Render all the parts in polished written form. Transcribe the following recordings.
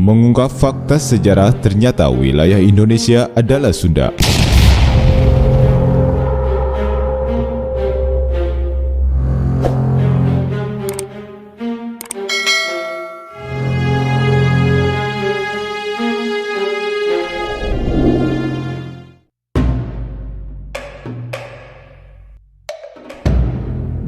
Mengungkap fakta sejarah, ternyata wilayah Indonesia adalah Sunda.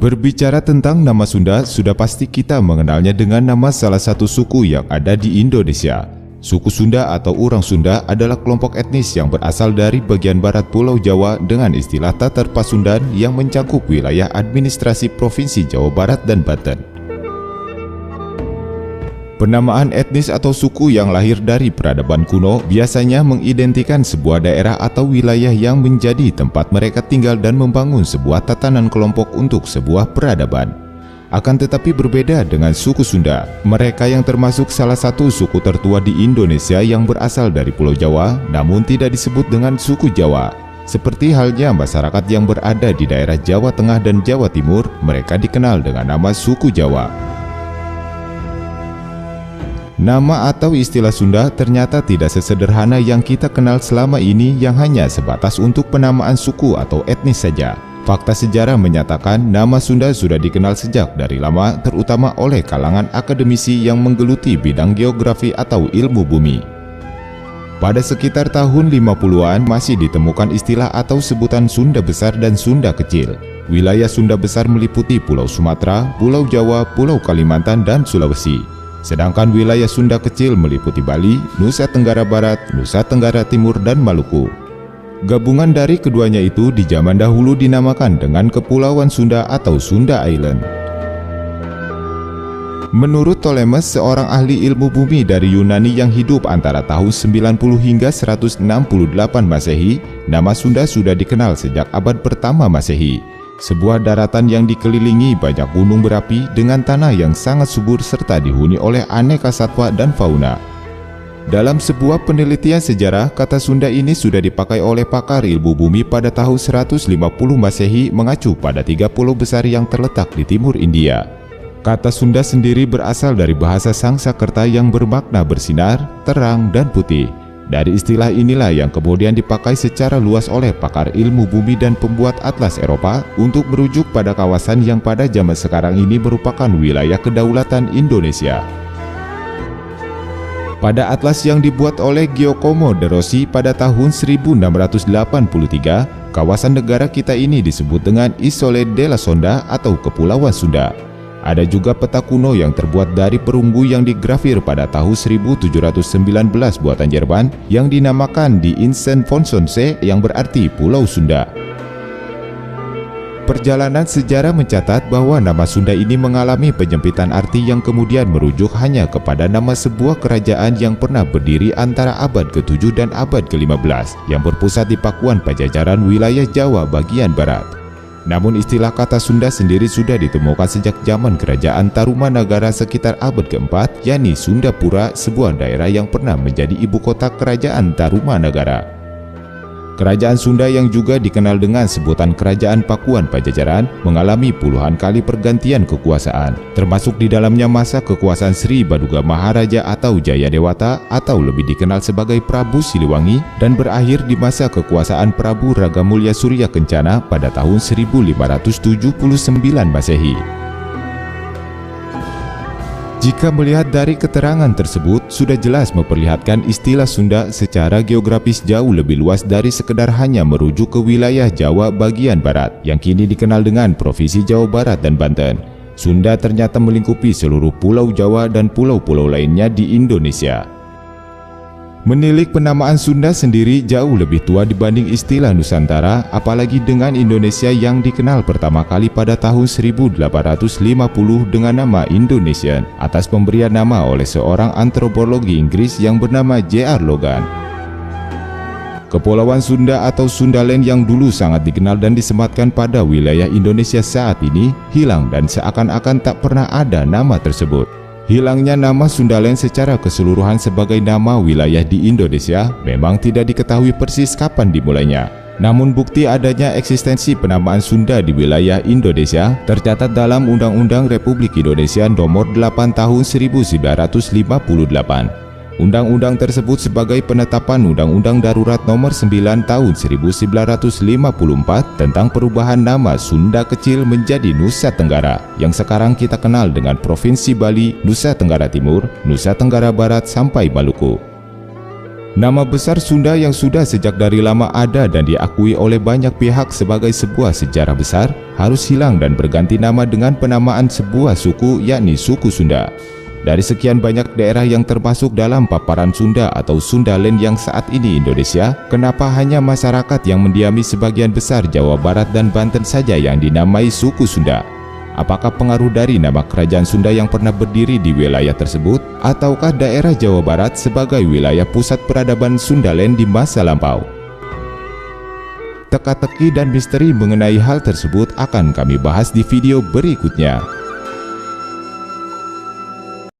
Berbicara tentang nama Sunda, sudah pasti kita mengenalnya dengan nama salah satu suku yang ada di Indonesia. Suku Sunda atau Orang Sunda adalah kelompok etnis yang berasal dari bagian barat Pulau Jawa dengan istilah Tatar Pasundan yang mencakup wilayah administrasi Provinsi Jawa Barat dan Banten. Penamaan etnis atau suku yang lahir dari peradaban kuno biasanya mengidentikan sebuah daerah atau wilayah yang menjadi tempat mereka tinggal dan membangun sebuah tatanan kelompok untuk sebuah peradaban. Akan tetapi berbeda dengan suku Sunda, mereka yang termasuk salah satu suku tertua di Indonesia yang berasal dari Pulau Jawa, namun tidak disebut dengan suku Jawa. Seperti halnya masyarakat yang berada di daerah Jawa Tengah dan Jawa Timur, mereka dikenal dengan nama suku Jawa. Nama atau istilah Sunda ternyata tidak sesederhana yang kita kenal selama ini yang hanya sebatas untuk penamaan suku atau etnis saja. Fakta sejarah menyatakan nama Sunda sudah dikenal sejak dari lama, terutama oleh kalangan akademisi yang menggeluti bidang geografi atau ilmu bumi. Pada sekitar tahun 50-an masih ditemukan istilah atau sebutan Sunda Besar dan Sunda Kecil. Wilayah Sunda Besar meliputi Pulau Sumatera, Pulau Jawa, Pulau Kalimantan, dan Sulawesi. Sedangkan wilayah Sunda Kecil meliputi Bali, Nusa Tenggara Barat, Nusa Tenggara Timur, dan Maluku. Gabungan dari keduanya itu di zaman dahulu dinamakan dengan Kepulauan Sunda atau Sunda Island. Menurut Ptolemes, seorang ahli ilmu bumi dari Yunani yang hidup antara tahun 90 hingga 168 Masehi, nama Sunda sudah dikenal sejak abad pertama Masehi. Sebuah daratan yang dikelilingi banyak gunung berapi dengan tanah yang sangat subur serta dihuni oleh aneka satwa dan fauna. Dalam sebuah penelitian sejarah, kata Sunda ini sudah dipakai oleh pakar ilmu bumi pada tahun 150 Masehi mengacu pada 3 pulau besar yang terletak di timur India. Kata Sunda sendiri berasal dari bahasa Sangsakerta yang bermakna bersinar, terang, dan putih. Dari istilah inilah yang kemudian dipakai secara luas oleh pakar ilmu bumi dan pembuat atlas Eropa untuk merujuk pada kawasan yang pada zaman sekarang ini merupakan wilayah kedaulatan Indonesia. Pada atlas yang dibuat oleh Giacomo de Rossi pada tahun 1683, kawasan negara kita ini disebut dengan Isole della Sonda atau Kepulauan Sunda. Ada juga peta kuno yang terbuat dari perunggu yang digrafir pada tahun 1719 buatan Jerman yang dinamakan Die Insel von Sonse yang berarti Pulau Sunda. Perjalanan sejarah mencatat bahwa nama Sunda ini mengalami penyempitan arti yang kemudian merujuk hanya kepada nama sebuah kerajaan yang pernah berdiri antara abad ke-7 dan abad ke-15 yang berpusat di Pakuan Pajajaran wilayah Jawa bagian barat. Namun istilah kata Sunda sendiri sudah ditemukan sejak zaman kerajaan Tarumanagara sekitar abad ke-4, yakni Sundapura, sebuah daerah yang pernah menjadi ibu kota kerajaan Tarumanagara. Kerajaan Sunda yang juga dikenal dengan sebutan Kerajaan Pakuan Pajajaran mengalami puluhan kali pergantian kekuasaan, termasuk di dalamnya masa kekuasaan Sri Baduga Maharaja atau Jayadewata atau lebih dikenal sebagai Prabu Siliwangi dan berakhir di masa kekuasaan Prabu Ragamulya Surya Kencana pada tahun 1579 Masehi. Jika melihat dari keterangan tersebut, sudah jelas memperlihatkan istilah Sunda secara geografis jauh lebih luas dari sekedar hanya merujuk ke wilayah Jawa bagian barat, yang kini dikenal dengan Provinsi Jawa Barat dan Banten. Sunda ternyata melingkupi seluruh pulau Jawa dan pulau-pulau lainnya di Indonesia. Menilik penamaan Sunda sendiri jauh lebih tua dibanding istilah Nusantara, apalagi dengan Indonesia yang dikenal pertama kali pada tahun 1850 dengan nama Indonesian atas pemberian nama oleh seorang antropologi Inggris yang bernama J.R. Logan. Kepulauan Sunda atau Sundaland yang dulu sangat dikenal dan disematkan pada wilayah Indonesia saat ini hilang dan seakan-akan tak pernah ada nama tersebut. Hilangnya nama Sundaland secara keseluruhan sebagai nama wilayah di Indonesia memang tidak diketahui persis kapan dimulainya. Namun bukti adanya eksistensi penamaan Sunda di wilayah Indonesia tercatat dalam Undang-Undang Republik Indonesia Nomor 8 Tahun 1958. Undang-undang tersebut sebagai penetapan Undang-Undang Darurat Nomor 9 Tahun 1954 tentang perubahan nama Sunda Kecil menjadi Nusa Tenggara, yang sekarang kita kenal dengan Provinsi Bali, Nusa Tenggara Timur, Nusa Tenggara Barat sampai Maluku. Nama besar Sunda yang sudah sejak dari lama ada dan diakui oleh banyak pihak sebagai sebuah sejarah besar harus hilang dan berganti nama dengan penamaan sebuah suku, yakni suku Sunda. Dari sekian banyak daerah yang termasuk dalam paparan Sunda atau Sundaland yang saat ini Indonesia, kenapa hanya masyarakat yang mendiami sebagian besar Jawa Barat dan Banten saja yang dinamai suku Sunda? Apakah pengaruh dari nama kerajaan Sunda yang pernah berdiri di wilayah tersebut, ataukah daerah Jawa Barat sebagai wilayah pusat peradaban Sundaland di masa lampau? Teka-teki dan misteri mengenai hal tersebut akan kami bahas di video berikutnya.